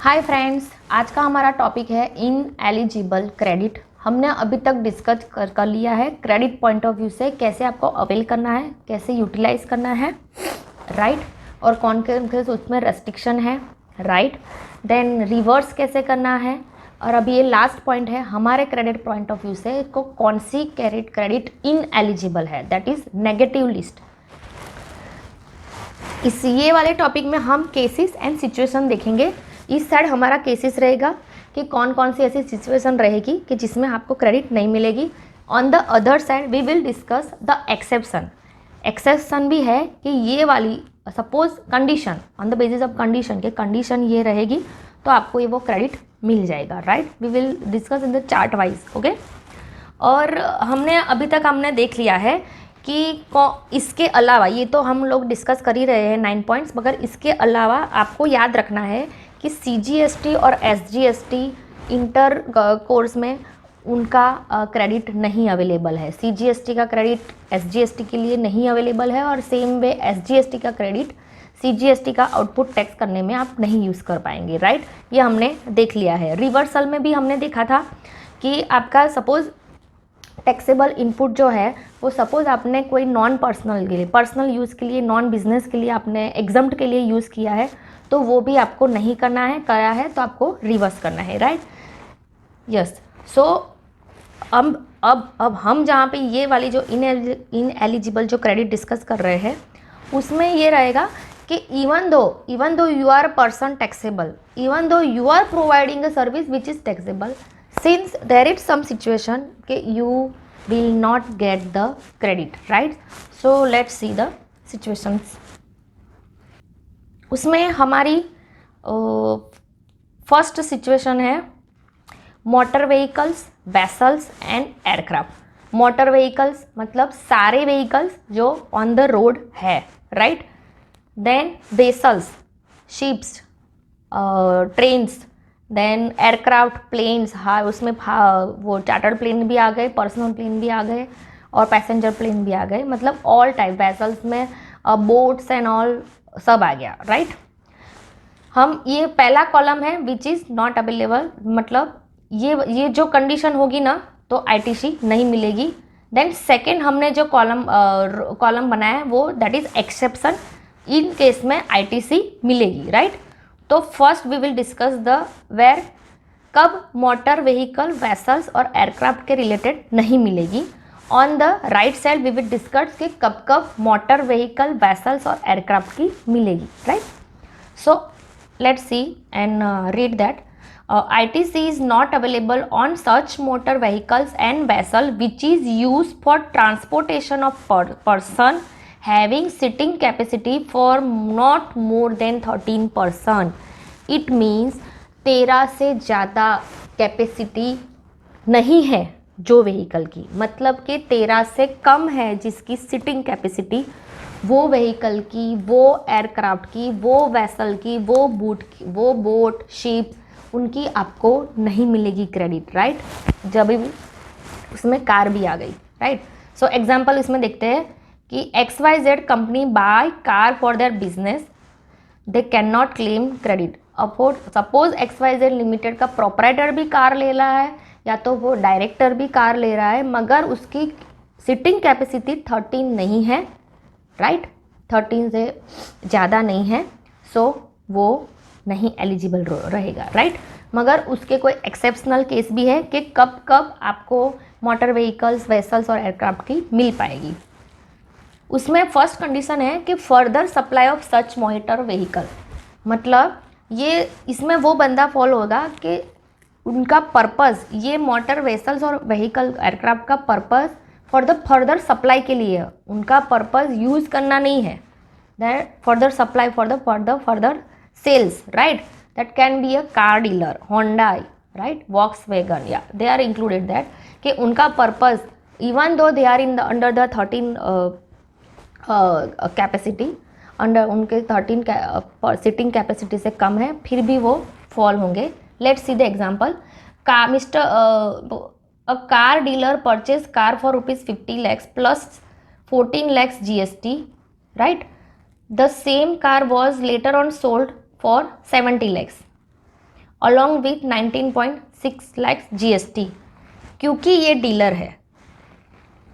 Hi friends, आज का हमारा टॉपिक है इन एलिजिबल क्रेडिट। हमने अभी तक डिस्कस कर लिया है क्रेडिट पॉइंट ऑफ व्यू से कैसे आपको अवेल करना है, कैसे यूटिलाइज करना है, राइट, और कौन कौन से उसमें रेस्ट्रिक्शन है, राइट, देन रिवर्स कैसे करना है। और अभी ये लास्ट पॉइंट है हमारे क्रेडिट पॉइंट ऑफ व्यू से को कौन सी क्रेडिट इन एलिजिबल है, दैट इज नेगेटिव लिस्ट। इस ये वाले टॉपिक में हम केसेस एंड सिचुएशन देखेंगे। इस साइड हमारा केसेस रहेगा कि कौन कौन सी ऐसी सिचुएशन रहेगी कि जिसमें आपको क्रेडिट नहीं मिलेगी। On the other side we will discuss the exception. Exception भी है कि ये वाली suppose condition on the basis of condition के कंडीशन ये रहेगी तो आपको ये वो क्रेडिट मिल जाएगा, right. We will discuss in the chart wise, okay. और हमने अभी तक देख लिया है कि इसके अलावा ये तो हम लोग डिस्कस कर ही रहे हैं 9 पॉइंट्स, मगर इसके अलावा आपको याद रखना है कि CGST और SGST इंटर कोर्स में उनका क्रेडिट नहीं अवेलेबल है। CGST का क्रेडिट SGST के लिए नहीं अवेलेबल है और सेम वे SGST का क्रेडिट CGST का आउटपुट टैक्स करने में आप नहीं यूज़ कर पाएंगे, राइट। ये हमने देख लिया है। रिवर्सल में भी हमने देखा था कि आपका सपोज टैक्सेबल इनपुट जो है वो सपोज आपने कोई नॉन पर्सनल के लिए, पर्सनल यूज़ के लिए, नॉन बिजनेस के लिए आपने एग्जम्प्ट के लिए यूज़ किया है तो वो भी आपको नहीं करना है, करा है तो आपको रिवर्स करना है, राइट। यस, सो अब हम जहाँ पे ये वाली जो इन एलिजिबल जो क्रेडिट डिस्कस कर रहे हैं उसमें ये रहेगा कि even though you are person taxable, even though you are providing a service which is taxable, since there is some situation कि you will not get the credit, right? So let's see the situations. उसमें हमारी first situation है motor vehicles, vessels and aircraft. Motor vehicles मतलब सारे vehicles जो on the road है, right. Then vessels, ships, trains, then aircraft, planes, हाँ उसमें वो चार्टर्ड प्लेन भी आ गए, पर्सनल प्लेन भी आ गए और पैसेंजर प्लेन भी आ गए, मतलब ऑल टाइप वेसल्स में बोट्स एंड ऑल सब आ गया, राइट। हम ये पहला कॉलम है विच इज़ नॉट अवेलेबल, मतलब ये जो कंडीशन होगी ना तो ITC नहीं मिलेगी। देन सेकेंड हमने जो कॉलम बनाया है वो that is exception, in case में ITC मिलेगी, राइट। तो first we will discuss the where कब मोटर व्हीकल, वेसल्स और एयरक्राफ्ट के रिलेटेड नहीं मिलेगी। On the right side we will discuss कि कब कब मोटर व्हीकल, वेसल्स और एयरक्राफ्ट की मिलेगी, right. So let's see and read that ITC is not available on such motor vehicles and vessel which is used for transportation of person having sitting capacity for not more than 13%. It means 13 से ज़्यादा capacity नहीं है जो vehicle की, मतलब कि 13 से कम है जिसकी सिटिंग कैपेसिटी, वो व्हीकल की, वो एयरक्राफ्ट की, वो वेसल की, वो बोट, शिप, उनकी आपको नहीं मिलेगी क्रेडिट, राइट। जब भी उसमें कार भी आ गई, राइट। सो एग्जाम्पल इसमें देखते हैं कि XYZ company by car for their business, they can not claim credit. Suppose XYZ limited का प्रोपराइटर भी कार ले रहा है या तो वो डायरेक्टर भी कार ले रहा है, मगर उसकी सिटिंग कैपेसिटी 13 नहीं है, राइट, 13 से ज़्यादा नहीं है, सो वो नहीं एलिजिबल रहेगा, राइट। मगर उसके कोई एक्सेप्शनल केस भी है कि कब कब आपको मोटर व्हीकल्स, वेसल्स और एयरक्राफ्ट की मिल पाएगी। उसमें फर्स्ट कंडीशन है कि further supply of such motor vehicle, मतलब ये इसमें वो बंदा फॉलो होगा कि उनका पर्पस, ये मोटर वेसल्स और व्हीकल एयरक्राफ्ट का purpose for the further supply के लिए, उनका पर्पस यूज़ करना नहीं है, that further supply for the further sales, right, that can be a car dealer, Honda, right, Volkswagen, yeah, they are included that कि उनका purpose even though they are in the under the 13 capacity, under उनके 13 sitting capacity से कम है, फिर भी वो fall होंगे। Let's see the example. A car dealer purchase car for ₹50 lakhs plus 14 lakhs GST, right. The same car was later on sold for 70 lakhs. Along with 19.6 lakh GST, क्योंकि ये dealer है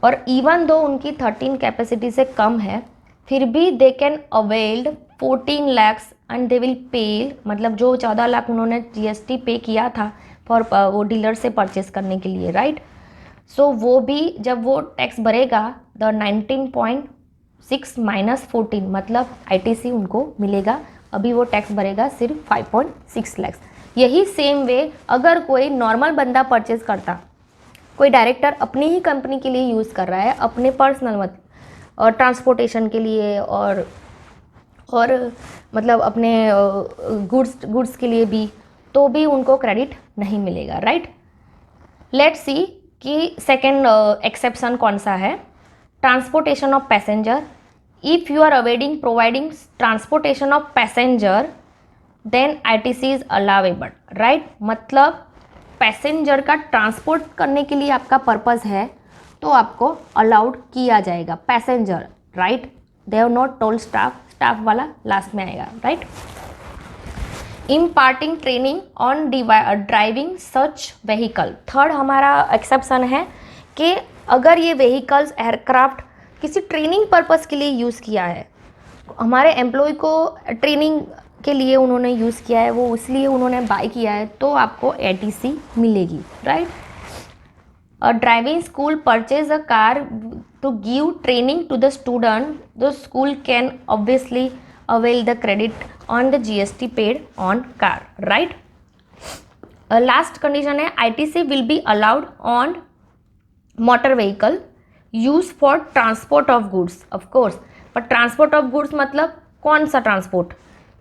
और इवन दो उनकी 13 capacity से कम है, फिर भी they can availed 14 lakhs and they will pay, मतलब जो 14 लाख उन्होंने GST पे किया था फॉर वो डीलर से परचेस करने के लिए, राइट। सो वो भी जब वो टैक्स भरेगा द 19.6 माइनस 14, मतलब ITC उनको मिलेगा, अभी वो टैक्स भरेगा सिर्फ 5.6 लैक्स। यही सेम वे अगर कोई नॉर्मल बंदा परचेज करता, कोई डायरेक्टर अपनी ही कंपनी के लिए यूज़ कर रहा है, अपने पर्सनल और ट्रांसपोर्टेशन के लिए और मतलब अपने गुड्स के लिए भी, तो भी उनको क्रेडिट नहीं मिलेगा, राइट। लेट्स सी कि सेकेंड एक्सेप्शन कौन सा है। Transportation of passenger, if you are avoiding providing transportation of passenger then ITC is allowable, right. मतलब पैसेंजर का ट्रांसपोर्ट करने के लिए आपका पर्पस है तो आपको अलाउड किया जाएगा passenger, right. They have not told staff वाला लास्ट में आएगा, right. Imparting training on driving such vehicle, third हमारा एक्सेप्शन है कि अगर ये व्हीकल्स एयरक्राफ्ट किसी ट्रेनिंग पर्पस के लिए यूज़ किया है, हमारे एम्प्लॉय को ट्रेनिंग के लिए उन्होंने यूज़ किया है, वो इसलिए उन्होंने बाय किया है, तो आपको ITC मिलेगी, right. A driving school purchase a car to give training to the student, the school can obviously avail the credit on the GST paid on car, right. Last condition है ITC will be allowed on motor vehicle use for transport of goods, of course. पर transport of goods मतलब कौन सा transport,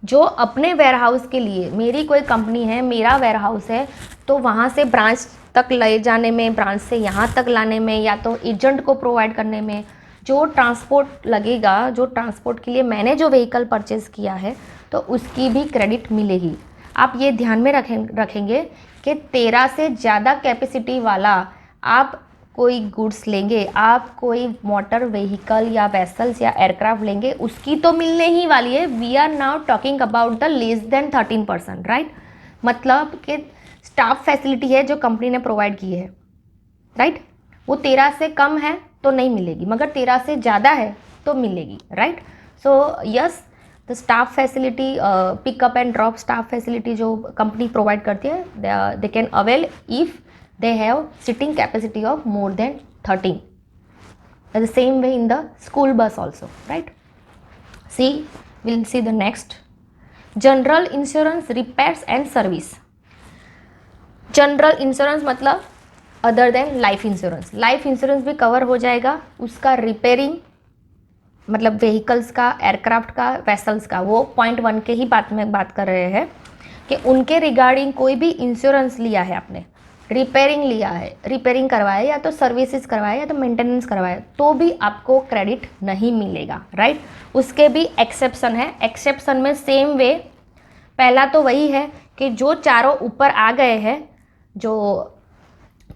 जो अपने warehouse के लिए, मेरी कोई कंपनी है, मेरा वेयरहाउस है, तो वहाँ से ब्रांच तक ले जाने में, ब्रांच से यहाँ तक लाने में, या तो एजेंट को प्रोवाइड करने में जो ट्रांसपोर्ट लगेगा, जो ट्रांसपोर्ट के लिए मैंने जो व्हीकल परचेज़ किया है, तो उसकी भी क्रेडिट मिलेगी। आप ये ध्यान में रखेंगे कि 13 से ज़्यादा कैपेसिटी वाला आप कोई गुड्स लेंगे, आप कोई मोटर व्हीकल या वेसल्स या एयरक्राफ्ट लेंगे, उसकी तो मिलने ही वाली है। We are now talking about the less than 13%, right. मतलब कि स्टाफ फैसिलिटी है जो कंपनी ने प्रोवाइड की है, राइट, वो 13 से कम है तो नहीं मिलेगी, मगर 13 से ज़्यादा है तो मिलेगी, right. So yes, the staff facility, pickup and drop staff facility जो कंपनी प्रोवाइड करती है, they can avail if they have sitting capacity of more than 13. The same way in the school bus also, right. See, we'll see the next. General insurance repairs and service. General insurance मतलब other than life insurance, life insurance भी cover हो जाएगा, उसका repairing मतलब vehicles का, aircraft का, vessels का, वो पॉइंट 1 के ही बात कर रहे हैं कि उनके रिगार्डिंग कोई भी इंश्योरेंस लिया है आपने, रिपेयरिंग लिया है, रिपेयरिंग करवाए या तो सर्विसेज करवाए या तो मेंटेनेंस करवाए, तो भी आपको क्रेडिट नहीं मिलेगा, राइट। उसके भी एक्सेप्शन है। एक्सेप्शन में सेम वे, पहला तो वही है कि जो चारों ऊपर आ गए हैं, जो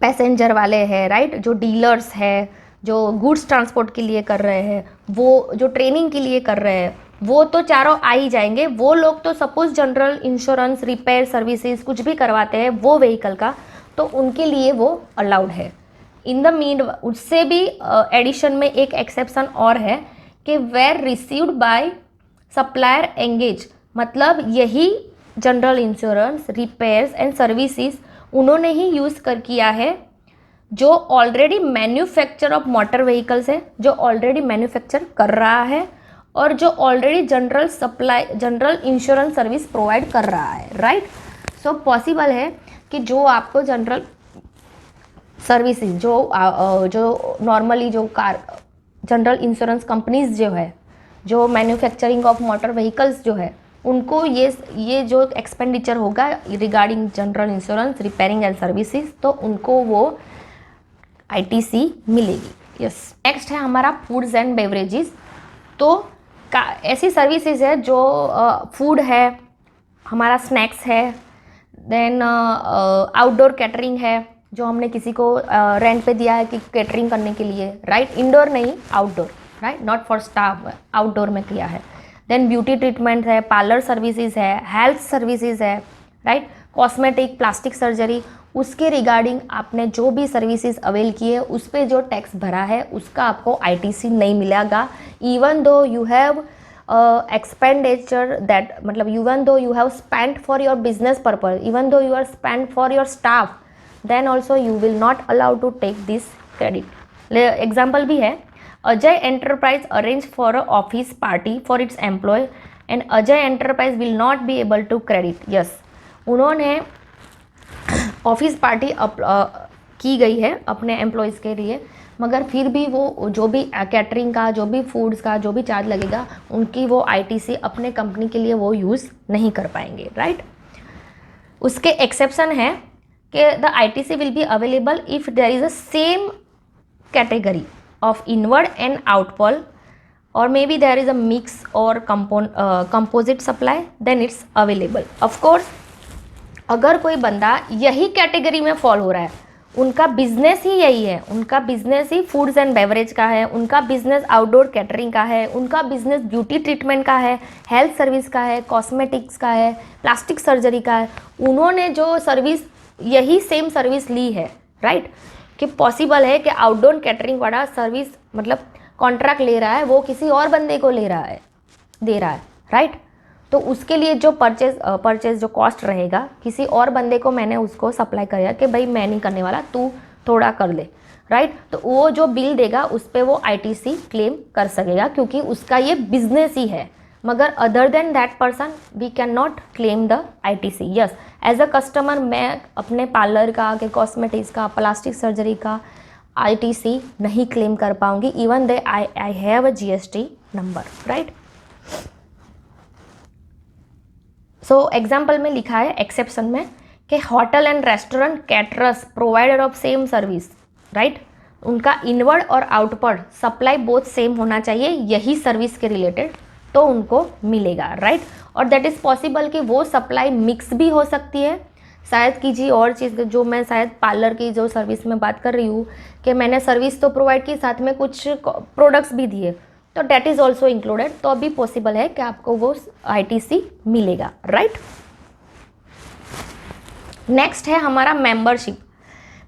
पैसेंजर वाले हैं, राइट, जो डीलर्स है, जो गुड्स ट्रांसपोर्ट के लिए कर रहे हैं, वो जो ट्रेनिंग के लिए कर रहे हैं, वो तो चारों आ ही जाएंगे। वो लोग तो suppose general insurance, repair services कुछ भी करवाते हैं वो व्हीकल का, तो उनके लिए वो अलाउड है। इन द मीन उससे भी एडिशन में एक एक्सेप्शन और है कि were received by supplier engage, मतलब यही general insurance, repairs and services उन्होंने ही यूज़ किया है जो already manufacture of motor vehicles है, जो ऑलरेडी मैन्युफैक्चर कर रहा है और जो already general insurance service provide कर रहा है, राइट। सो पॉसिबल है कि जो आपको जनरल सर्विसेज जो नॉर्मली जो कार जनरल इंश्योरेंस कंपनीज जो है, जो मैन्युफैक्चरिंग ऑफ मोटर व्हीकल्स जो है, उनको ये जो एक्सपेंडिचर होगा regarding general insurance, repairing and services, तो उनको वो ITC मिलेगी। यस, नेक्स्ट है हमारा फूड्स एंड बेवरेजेस। तो ऐसी सर्विसेज है जो फूड है, हमारा स्नैक्स है, देन आउटडोर कैटरिंग है, जो हमने किसी को रेंट पे दिया है कि कैटरिंग करने के लिए, राइट, इंडोर नहीं outdoor, right, not for staff, outdoor में किया है। देन ब्यूटी ट्रीटमेंट है, पार्लर सर्विसेज है, हेल्थ सर्विसेज है, राइट। कॉस्मेटिक, प्लास्टिक सर्जरी, उसके रिगार्डिंग आपने जो भी सर्विसेज अवेल की है उस पर जो टैक्स भरा है उसका आपको आईटीसी नहीं मिलेगा, even though you have expenditure that, मतलब even though you have spent for your business purpose, even though you are spent for your staff, then also you will not allow to take this credit. Example भी है, Ajay enterprise arrange for a office party for its employ and Ajay enterprise will not be able to credit. Yes, उन्होंने office party की गई है अपने employees के लिए, मगर फिर भी वो जो भी कैटरिंग का, जो भी फूड्स का जो भी चार्ज लगेगा, उनकी वो आईटीसी अपने कंपनी के लिए वो यूज़ नहीं कर पाएंगे, राइट। उसके एक्सेप्शन है कि the ITC will be available if there is a same category of inward and outward, or maybe there is a mix or composite supply, then it's available. of course अगर कोई बंदा यही category में fall हो रहा है, उनका business ही यही है, उनका business he foods and beverage का है, उनका बिजनेस आउटडोर कैटरिंग का है, उनका बिजनेस ब्यूटी ट्रीटमेंट का है, हेल्थ सर्विस का है, कॉस्मेटिक्स का है, प्लास्टिक सर्जरी का है, उन्होंने जो सर्विस यही सेम सर्विस ली है, राइट, कि पॉसिबल है कि आउटडोर कैटरिंग वाला सर्विस मतलब कॉन्ट्रैक्ट ले रहा है वो किसी और बंदे को दे रहा है, राइट। तो उसके लिए जो परचेज जो कॉस्ट रहेगा, किसी और बंदे को मैंने उसको सप्लाई किया कि भाई मैं नहीं करने वाला, तू थोड़ा कर ले, राइट। तो वो जो बिल देगा उस पर वो आईटीसी क्लेम कर सकेगा क्योंकि उसका ये बिजनेस ही है, मगर other than that person we can not claim the ITC. Yes, as a customer मैं अपने पार्लर का, के कॉस्मेटिक्स का, प्लास्टिक सर्जरी का आईटीसी नहीं क्लेम कर पाऊंगी, even they I have a GST number, right. So example में लिखा है एक्सेप्शन में कि hotel and restaurant caterers provider of same service, right, उनका इनवर्ड और आउटवर्ड सप्लाई बोथ सेम होना चाहिए यही सर्विस के रिलेटेड, तो उनको मिलेगा, राइट। और दैट इज़ पॉसिबल कि वो सप्लाई मिक्स भी हो सकती है, शायद कीजिए और चीज़, जो मैं शायद पार्लर की जो सर्विस में बात कर रही हूँ कि मैंने सर्विस तो प्रोवाइड की, साथ में कुछ प्रोडक्ट्स भी दिए, तो डैट इज़ ऑल्सो इंक्लूडेड, तो अभी पॉसिबल है कि आपको वो आईटीसी मिलेगा, राइट। नेक्स्ट है हमारा मेंबरशिप।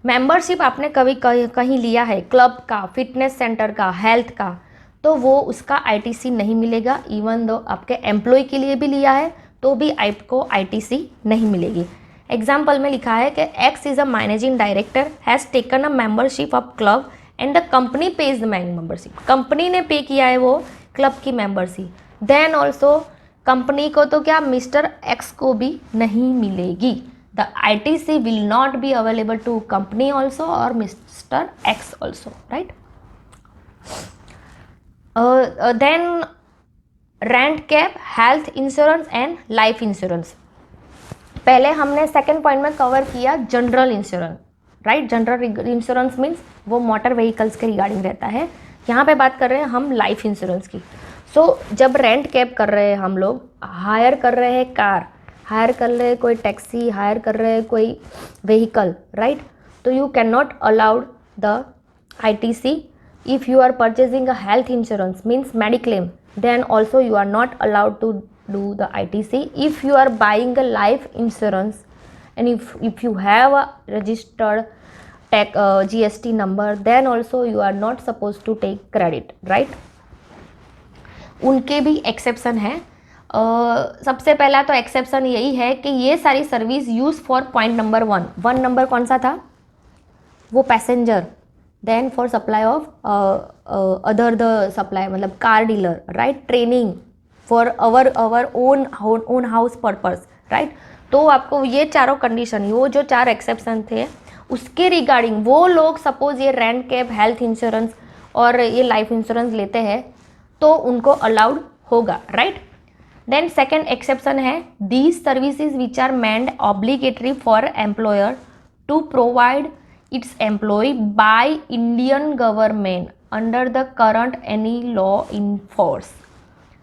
मेंबरशिप आपने कभी कहीं लिया है, क्लब का, फिटनेस सेंटर का, हेल्थ का, तो वो उसका आईटीसी नहीं मिलेगा, इवन दो आपके एम्प्लॉय के लिए भी लिया है तो भी आपको आईटीसी नहीं मिलेगी। एग्जाम्पल में लिखा है कि x is a managing director has taken a membership of club and the company page the membership, company ने पे किया है वो क्लब की मेंबरशिप, देन ऑल्सो कंपनी को तो क्या मिस्टर एक्स को भी नहीं मिलेगी, the ITC will not be available to company also और mister X also, right. Then rent cab, health insurance and life insurance. पहले हमने सेकेंड पॉइंट में कवर किया general insurance, right. General insurance means वो मोटर व्हीकल्स के regarding रहता है, यहाँ पे बात कर रहे हैं हम लाइफ इंश्योरेंस की। सो जब रेंट कैब कर रहे हैं हम लोग, हायर कर रहे हैं कार, हायर कर रहे हैं कोई टैक्सी, हायर कर रहे हैं कोई व्हीकल, राइट, तो you can not allowed the ITC. If you are purchasing a health insurance means mediclaim, then also you are not allowed to do the ITC. If you are buying a life insurance and if you have a registered GST number, then also you are not supposed to take credit, right? उनके भी exception है। सबसे पहला तो exception यही है कि ये सारी service use for point number 1 number कौन सा था, वो passenger, then for supply of other the supply मतलब car dealer, right, training for our own house purpose, right. तो आपको ये चारों कंडीशन, वो जो 4 एक्सेप्शन थे उसके रिगार्डिंग वो लोग सपोज ये रेंट कैब, हेल्थ इंश्योरेंस और ये लाइफ इंश्योरेंस लेते हैं तो उनको अलाउड होगा, राइट। देन सेकेंड एक्सेप्शन है these services which are made obligatory for employer to provide its employee by Indian government under the current any law in force।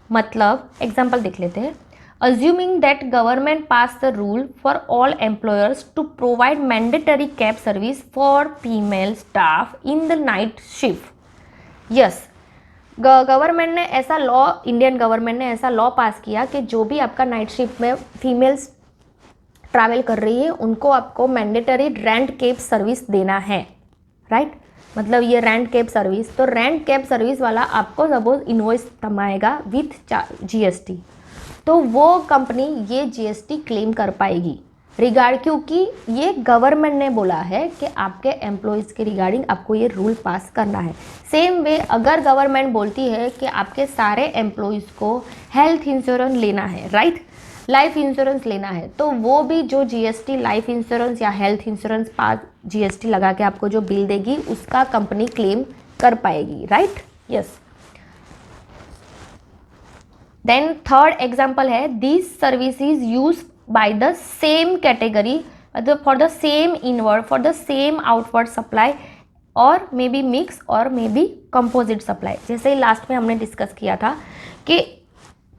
मतलब example देख लेते हैं, assuming that government pass the rule for all employers to provide mandatory cab service for female staff in the night shift। yes, government ने ऐसा law, Indian government ने ऐसा law पास किया कि जो भी आपका नाइट शिफ्ट में फीमेल्स ट्रैवल कर रही है उनको आपको मैंडेटरी रेंट कैब सर्विस देना है, राइट। मतलब ये रेंट कैब सर्विस, तो रेंट कैब सर्विस वाला आपको सपोज इनवॉइस थमाएगा विथ जीएसटी, तो वो कंपनी ये जीएसटी क्लेम कर पाएगी क्योंकि ये गवर्नमेंट ने बोला है कि आपके एम्प्लॉयज़ के रिगार्डिंग आपको ये रूल पास करना है। सेम वे अगर गवर्नमेंट बोलती है कि आपके सारे एम्प्लॉयज़ को हेल्थ इंश्योरेंस लेना है, राइट, लाइफ इंश्योरेंस लेना है, तो वो भी जो जीएसटी लाइफ इंश्योरेंस या हेल्थ इंश्योरेंस पास जीएसटी लगा के आपको जो बिल देगी उसका कंपनी क्लेम कर पाएगी, right. Yes. Then third example है this services use by the same category, मतलब for the same inward, for the same outward supply और मे बी मिक्स और मे बी कंपोजिट सप्लाई। जैसे last में हमने discuss किया था कि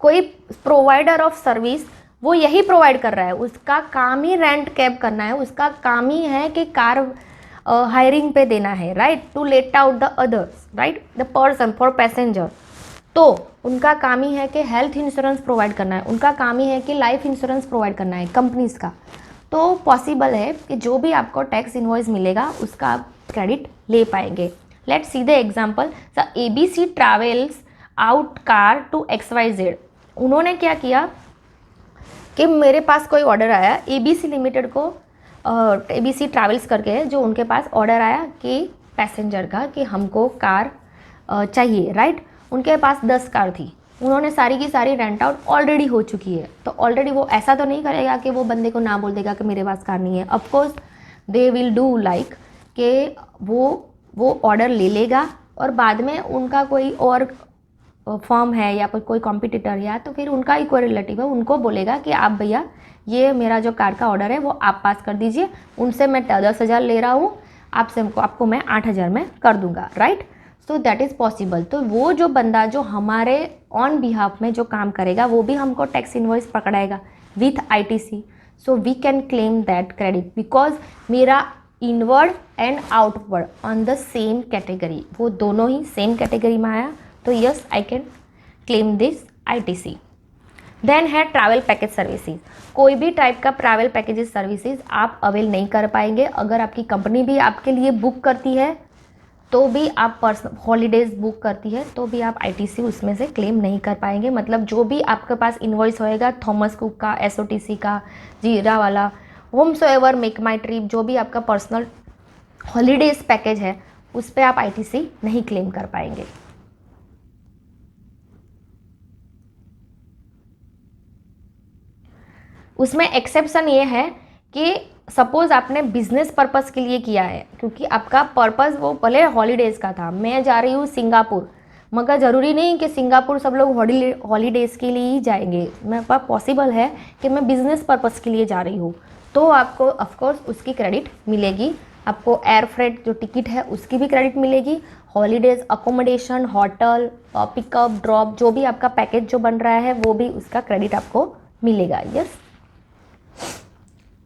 कोई प्रोवाइडर ऑफ सर्विस वो यही प्रोवाइड कर रहा है, उसका काम ही रेंट कैब करना है, उसका काम ही है कि कार हायरिंग पे देना है, right, to let out the others, right, the person for passenger. तो उनका काम ही है कि हेल्थ इंश्योरेंस प्रोवाइड करना है, उनका काम ही है कि लाइफ इंश्योरेंस प्रोवाइड करना है कंपनीज का। तो पॉसिबल है कि जो भी आपको टैक्स इनवॉइस मिलेगा उसका आप क्रेडिट ले पाएंगे। Let's see the example. The ABC travels out car to XYZ। उन्होंने क्या किया कि मेरे पास कोई ऑर्डर आया एबीसी लिमिटेड को, एबीसी ट्रैवल्स करके है, जो उनके पास ऑर्डर आया कि पैसेंजर का कि हमको कार चाहिए, राइट। उनके पास 10 कार थी, उन्होंने सारी की सारी रेंट आउट ऑलरेडी हो चुकी है, तो ऑलरेडी वो ऐसा तो नहीं करेगा कि वो बंदे को ना बोल देगा कि मेरे पास कार नहीं है। Of course they will do like कि वो ऑर्डर ले लेगा और बाद में उनका कोई और फॉर्म है या कोई कॉम्पिटिटर है तो फिर उनका ही कोई रिलेटिव है उनको बोलेगा कि आप भैया ये मेरा जो कार का ऑर्डर है वो आप पास कर दीजिए, उनसे मैं 10,000 ले रहा हूँ, आपसे आपको मैं 8,000 में कर दूंगा, right. So that is possible. तो वो जो बंदा जो हमारे ऑन बिहाफ में जो काम करेगा वो भी हमको टैक्स इनवॉइस पकड़ाएगा with ITC। So we can claim that credit because मेरा inward and outward on the same category, वो दोनों ही सेम कैटेगरी में आया, तो yes I can claim this ITC। Then है ट्रैवल पैकेज सर्विसेज। कोई भी टाइप का ट्रैवल पैकेजेस सर्विसेज आप अवेल नहीं कर पाएंगे। अगर आपकी कंपनी भी आपके लिए बुक करती है तो भी आप पर्सनल हॉलीडेज बुक करती है तो भी आप ITC उसमें से क्लेम नहीं कर पाएंगे। मतलब जो भी आपके पास इनवॉइस होएगा थॉमस कुक का, SOTC का, जीरा वाला, होमसोएवर, मेक माई ट्रिप, जो भी आपका पर्सनल हॉलीडेज पैकेज है उस पर आप ITC नहीं क्लेम कर पाएंगे। उसमें एक्सेप्शन ये है कि सपोज आपने बिजनेस पर्पस के लिए किया है, क्योंकि आपका पर्पस वो भले हॉलीडेज़ का था, मैं जा रही हूँ सिंगापुर, मगर ज़रूरी नहीं कि सिंगापुर सब लोग हॉलीडेज़ के लिए ही जाएंगे। मेरे पास पॉसिबल है कि मैं बिजनेस पर्पस के लिए जा रही हूँ, तो आपको ऑफकोर्स उसकी क्रेडिट मिलेगी। आपको एयर फ्रेट जो टिकट है उसकी भी क्रेडिट मिलेगी, holidays accommodation, hotel, pickup drop, जो भी आपका पैकेज जो बन रहा है वो भी उसका क्रेडिट आपको मिलेगा। यस।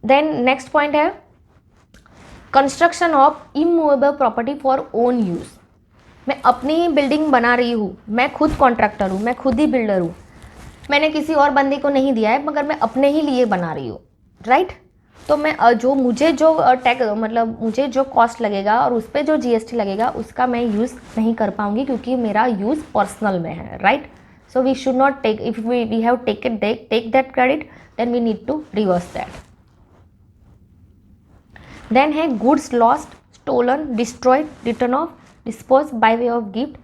देन नेक्स्ट पॉइंट है construction of immovable property for own use. मैं अपनी ही बिल्डिंग बना रही हूँ, मैं खुद कॉन्ट्रैक्टर हूँ, मैं खुद ही बिल्डर हूँ, मैंने किसी और बंदे को नहीं दिया है मगर मैं अपने ही लिए बना रही हूँ, राइट। तो मैं मुझे जो मुझे जो कॉस्ट लगेगा और उस पर जो GST लगेगा उसका मैं यूज़ नहीं कर पाऊँगी क्योंकि मेरा यूज़ पर्सनल में है, right. So we should not take, if we have take that credit then we need to reverse that. Then है goods lost, stolen, destroyed, return of, dispose by way of gift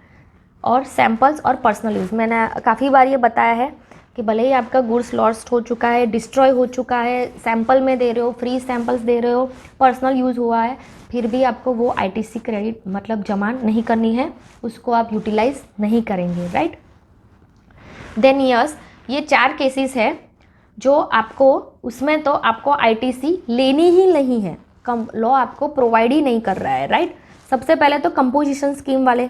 और samples और personal use. मैंने काफ़ी बार ये बताया है कि भले ही आपका गुड्स लॉस्ट हो चुका है, डिस्ट्रॉय हो चुका है, सैम्पल में दे रहे हो, फ्री सैम्पल्स दे रहे हो, पर्सनल यूज़ हुआ है, फिर भी आपको वो ITC क्रेडिट मतलब जमा नहीं करनी है, उसको आप यूटिलाइज नहीं करेंगे, राइट। देन यस, ये 4 केसेस है जो आपको, उसमें तो आपको ITC लेनी ही नहीं है, लॉ आपको प्रोवाइड ही नहीं कर रहा है, राइट। सबसे पहले तो कंपोजिशन स्कीम वाले,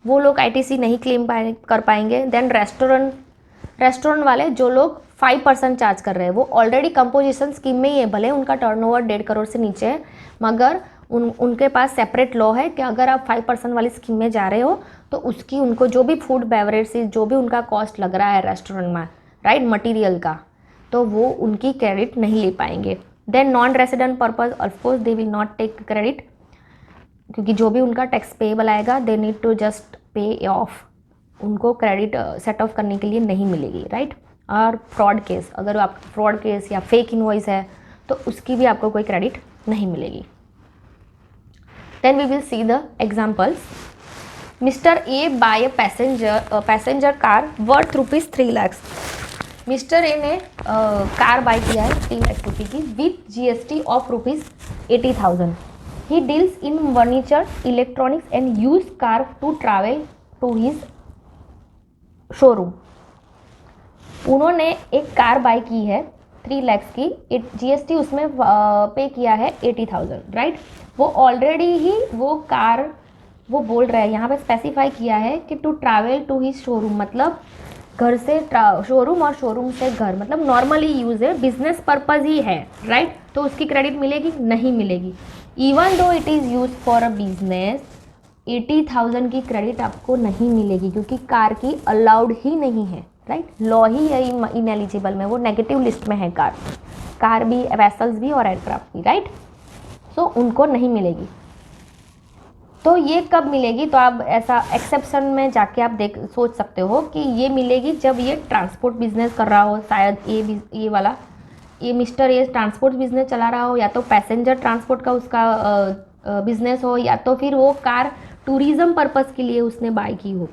वो लोग ITC नहीं क्लेम कर पाएंगे। देन रेस्टोरेंट वाले जो लोग 5% चार्ज कर रहे हैं वो ऑलरेडी कंपोजिशन स्कीम में ही है, भले उनका टर्नओवर 1.5 करोड़ से नीचे है, मगर उनके पास सेपरेट लॉ है कि अगर आप 5% वाली स्कीम में जा रहे हो तो उसकी उनको जो भी फूड बेवरेजेस जो भी उनका कॉस्ट लग रहा है रेस्टोरेंट में, राइट, मटीरियल का, तो वो उनकी क्रेडिट नहीं ले पाएंगे। Then non resident purpose of course they will not take credit, क्योंकि जो भी उनका टैक्स पेएबल आएगा they need to just pay off, उनको क्रेडिट सेट ऑफ करने के लिए नहीं मिलेगी, राइट। और फ्रॉड केस, अगर आप फ्रॉड केस या फेक इनवॉइस है तो उसकी भी आपको कोई क्रेडिट नहीं मिलेगी। Then we will see the examples. Mister A buy a passenger car worth ₹3 lakh. Mister A ने कार बाय किया है 3 लाख रुपये की with GST of ₹80,000। He deals in furniture, electronics and use car to travel to his showroom. उन्होंने एक car bye की है 3 लाख की, GST उसमें पे किया है 80,000, राइट। वो ऑलरेडी ही वो कार, वो बोल रहा है यहाँ पे स्पेसिफाई किया है कि to travel to his showroom, मतलब घर से शोरूम और शोरूम से घर, मतलब नॉर्मली यूज है, बिजनेस पर्पज ही है, राइट। तो उसकी क्रेडिट मिलेगी? नहीं मिलेगी। Even though it is use for a business, 80,000 की क्रेडिट आपको नहीं मिलेगी, क्योंकि कार की अलाउड ही नहीं है, राइट। लॉ ही है इनएलिजिबल में, वो नेगेटिव लिस्ट में है कार भी, वेसल्स भी और एयरक्राफ्ट भी, राइट। सो उनको नहीं मिलेगी। तो ये कब मिलेगी? तो आप ऐसा एक्सेप्शन में जाके आप सोच सकते हो कि ये मिलेगी जब ये ट्रांसपोर्ट बिजनेस कर रहा हो, शायद ये वाला ये मिस्टर ये ट्रांसपोर्ट बिजनेस चला रहा हो, या तो पैसेंजर ट्रांसपोर्ट का उसका बिजनेस हो, या तो फिर वो कार टूरिज्म पर्पज़ के लिए उसने बाय की हो,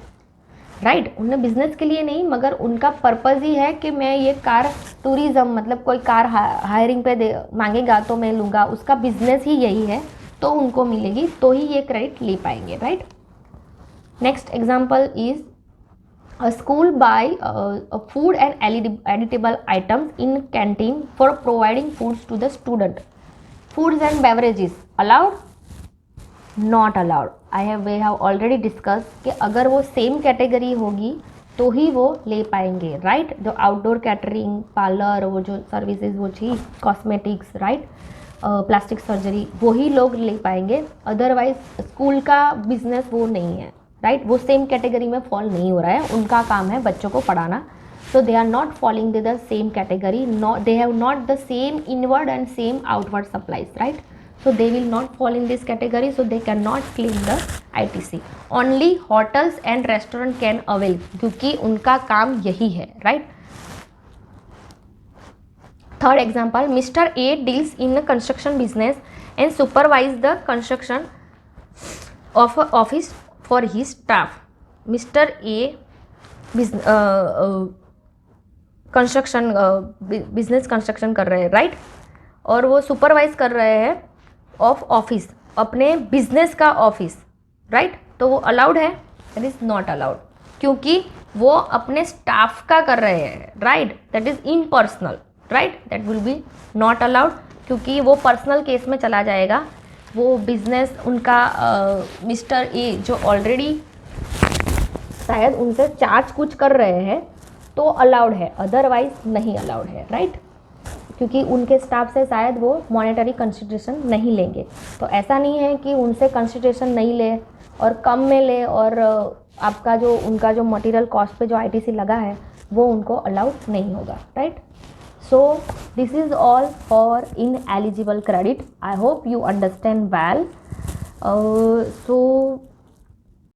राइट। उन्होंने बिजनेस के लिए नहीं, मगर उनका पर्पज़ ही है कि मैं ये कार टूरिज्म, मतलब कोई कार हायरिंग पे मांगेगा तो मैं लूँगा, उसका बिजनेस ही यही है, तो उनको मिलेगी, तो ही ये क्रेडिट ले पाएंगे, right. Next example is a school buy food and editable items in canteen for providing foods to the student. Foods and beverages allowed? Not allowed. We have already discussed कि अगर वो सेम कैटेगरी होगी तो ही वो ले पाएंगे, right. जो outdoor catering, parlour, वो जो सर्विसेज वो चीज़, कॉस्मेटिक्स, राइट, प्लास्टिक सर्जरी, वही लोग ले पाएंगे। अदरवाइज स्कूल का बिजनेस वो नहीं है, राइट। वो सेम कैटेगरी में फॉल नहीं हो रहा है, उनका काम है बच्चों को पढ़ाना, so they are not falling the same category, they have not the same inward and same outward supplies, right. So they will not fall in this category, so they can not claim the ITC। Only hotels and restaurant can avail, क्योंकि उनका काम यही है, right. Third example, mister A deals in a construction business and supervise the construction of office for he staff. Mister A construction business construction कर रहे हैं, right, और वो सुपरवाइज कर रहे हैं ऑफ ऑफिस, अपने बिजनेस का ऑफिस, राइट। तो वो अलाउड है? दैट इज़ नॉट अलाउड, क्योंकि वो अपने स्टाफ का कर रहे हैं, right. That is impersonal, right, that will be not allowed, क्योंकि वो पर्सनल केस में चला जाएगा। वो बिजनेस उनका मिस्टर ए जो ऑलरेडी शायद उनसे चार्ज कुछ कर रहे हैं तो अलाउड है, अदरवाइज नहीं अलाउड है, राइट, क्योंकि उनके स्टाफ से शायद वो मॉनेटरी कंसिडरेशन नहीं लेंगे। तो ऐसा नहीं है कि उनसे कंसिडरेशन नहीं ले और कम में ले, और आपका जो उनका जो मटेरियल कॉस्ट पे जो ITC लगा है वो उनको अलाउड नहीं होगा, right. So this is all for ineligible credit. I hope you understand well. So